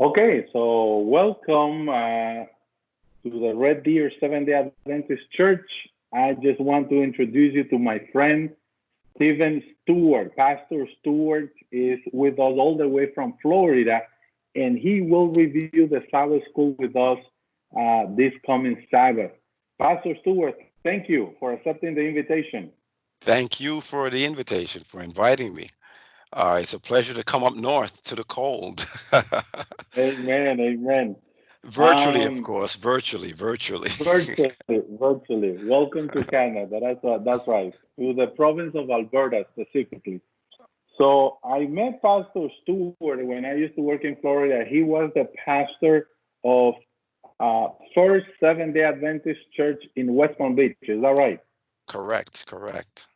Okay, so welcome to the Red Deer Seventh-day Adventist Church. I just want to introduce you to my friend Stephen Stewart. Pastor Stewart is with us all the way from Florida, and he will review the Sabbath School with us this coming Sabbath. Pastor Stewart, thank you for accepting the invitation. Thank you for the invitation, for inviting me. It's a pleasure to come up north to the cold. Amen, amen. Virtually, of Um, course, virtually. virtually. Welcome to Canada. That's right. To the province of Alberta specifically. So I met Pastor Stewart when I used to work in Florida. He was the pastor of First Seventh Day Adventist Church in West Palm Beach. Is that right? Correct, correct.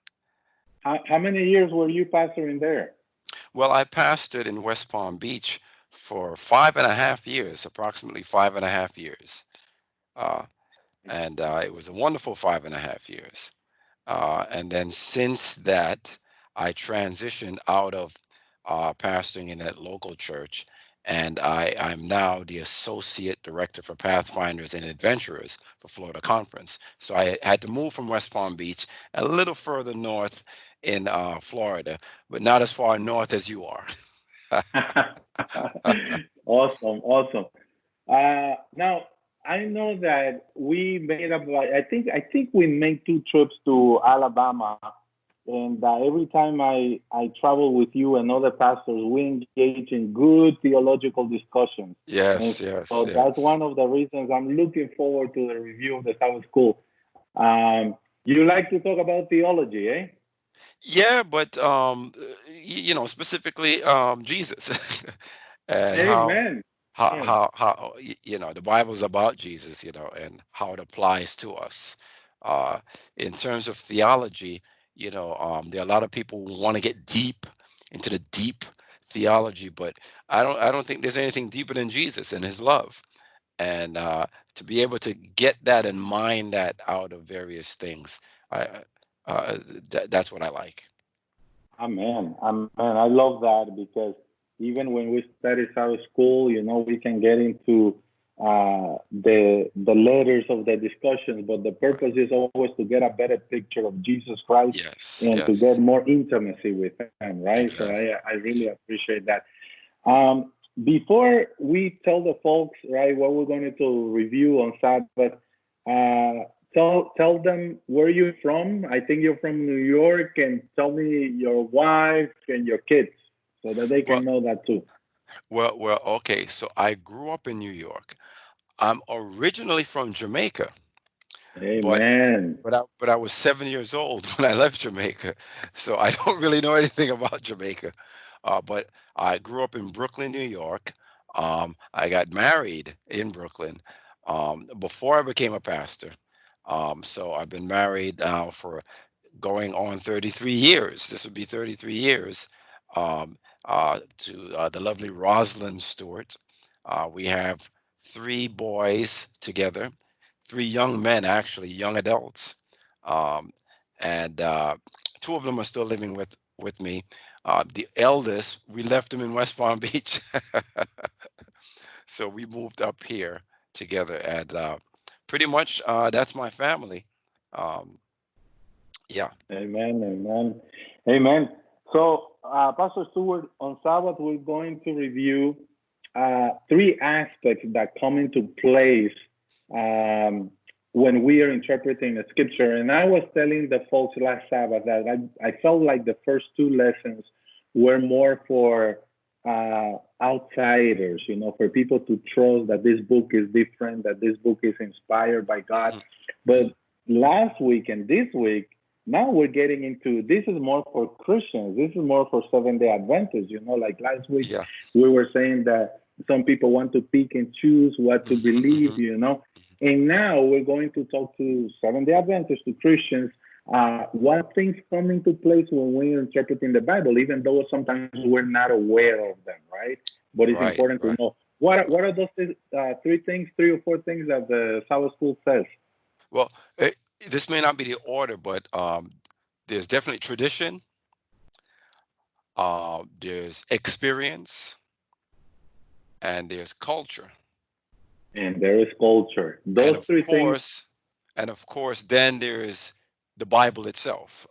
How many years were you pastoring there? Well, I pastored in West Palm Beach for 5.5 years, approximately 5.5 years. Uh, and it was a wonderful 5.5 years. And then since that, I transitioned out of pastoring in that local church, and I'm now the associate director for Pathfinders and Adventurers for Florida Conference. So I had to move from West Palm Beach a little further north in Florida, but not as far north as you are. Awesome, awesome. Now I know that we made up. I think we made two trips to Alabama, and every time I travel with you and other pastors, we engage in good theological discussions, and Yes, so yes, that's one of yes. the reasons I'm looking forward to the review of the Sabbath School. You like to talk about theology, eh? Yeah, but specifically Jesus and Amen. Man. the Bible's about Jesus, and how it applies to us. Uh, in terms of theology, there are a lot of people who want to get deep into the deep theology, but I don't think there's anything deeper than Jesus and His love. And to be able to get that and mine that out of various things, I that's what I like. Amen. Amen. I love that because even when we study Sabbath school, we can get into the letters of the discussions, but the purpose Right. is always to get a better picture of Jesus Christ Yes, and to get yes, more intimacy with Him, right? So I exactly. really appreciate that. Before we tell the folks, right, what we're going to review on Sabbath, tell them where you're from. I think you're from New York, and tell me your wife and your kids so that they Well, can know that too. well. Okay. So I grew up in New York. I'm originally from Jamaica, but Amen. but I was 7 years old when I left Jamaica, so I don't really know anything about Jamaica. But I grew up in Brooklyn, New York. I got married in Brooklyn before I became a pastor. So I've been married now for going on 33 years. This would be 33 years um, to the lovely Rosalind Stewart. We have three boys together, three young men, actually, young adults. Um, and two of them are still living with me. The eldest, we left him in West Palm Beach. So we moved up here together. And pretty much that's my family. Um, yeah. Amen. Amen. Amen. So, Pastor Stewart, on Sabbath, we're going to review three aspects that come into place um, when we are interpreting a scripture. And I was telling the folks last Sabbath that I felt like the first two lessons were more for outsiders, for people to trust that this book is different, that this book is inspired by God. Mhm, But mhm. last week and this week, now we're getting into this is more for Christians. This is more for Seventh Day Adventists. Like last week, Yeah. we were saying that some people want to pick and choose what to Mhm, believe. mhm. And now we're going to talk to Seventh Day Adventists, to Christians. What things come into place when we're interpreting the Bible, even though sometimes we're not aware of them, right? But it's Right, important to right. know what are those three things, three or four things that the Sabbath School says. Well, this may not be the order, but there's definitely tradition. There's experience, and there's culture. And there is culture. And Those of three things, course, and of course, then there's the Bible itself.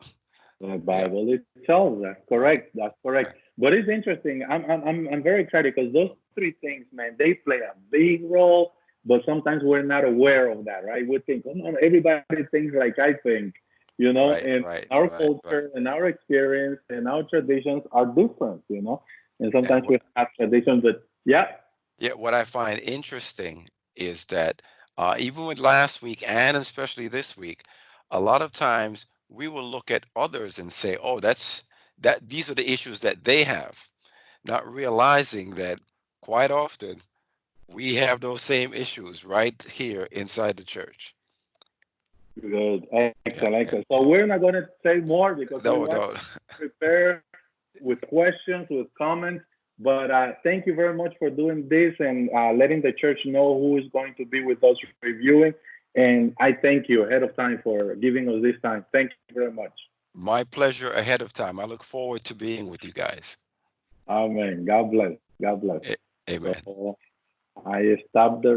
the Yeah, Bible itself. That's right, correct. That's correct. right, But it's interesting. I'm very excited because those three things, man, they play a big role. But sometimes we're not aware of that, right? We think, oh no, everybody thinks like I think, you know. right, And right, our right, right. culture and our experience and our traditions are different, you know. And And sometimes we have traditions that, yeah, yeah, what I find interesting is that even with last week and especially this week, a lot of times we will look at others and say, "Oh, that these are the issues that they have," not realizing that quite often we have those same issues right here inside the church. good, Yeah, excellent, yeah, excellent. So yeah. we're not going to say more because we No, want no. to prepare with questions, with comments. But thank you very much for doing this and letting the church know who is going to be with us reviewing. And I thank you ahead of time for giving us this time. Thank you very much. My pleasure ahead of time. I look forward to being with you guys. Amen. God bless. God bless. Amen. So I stopped the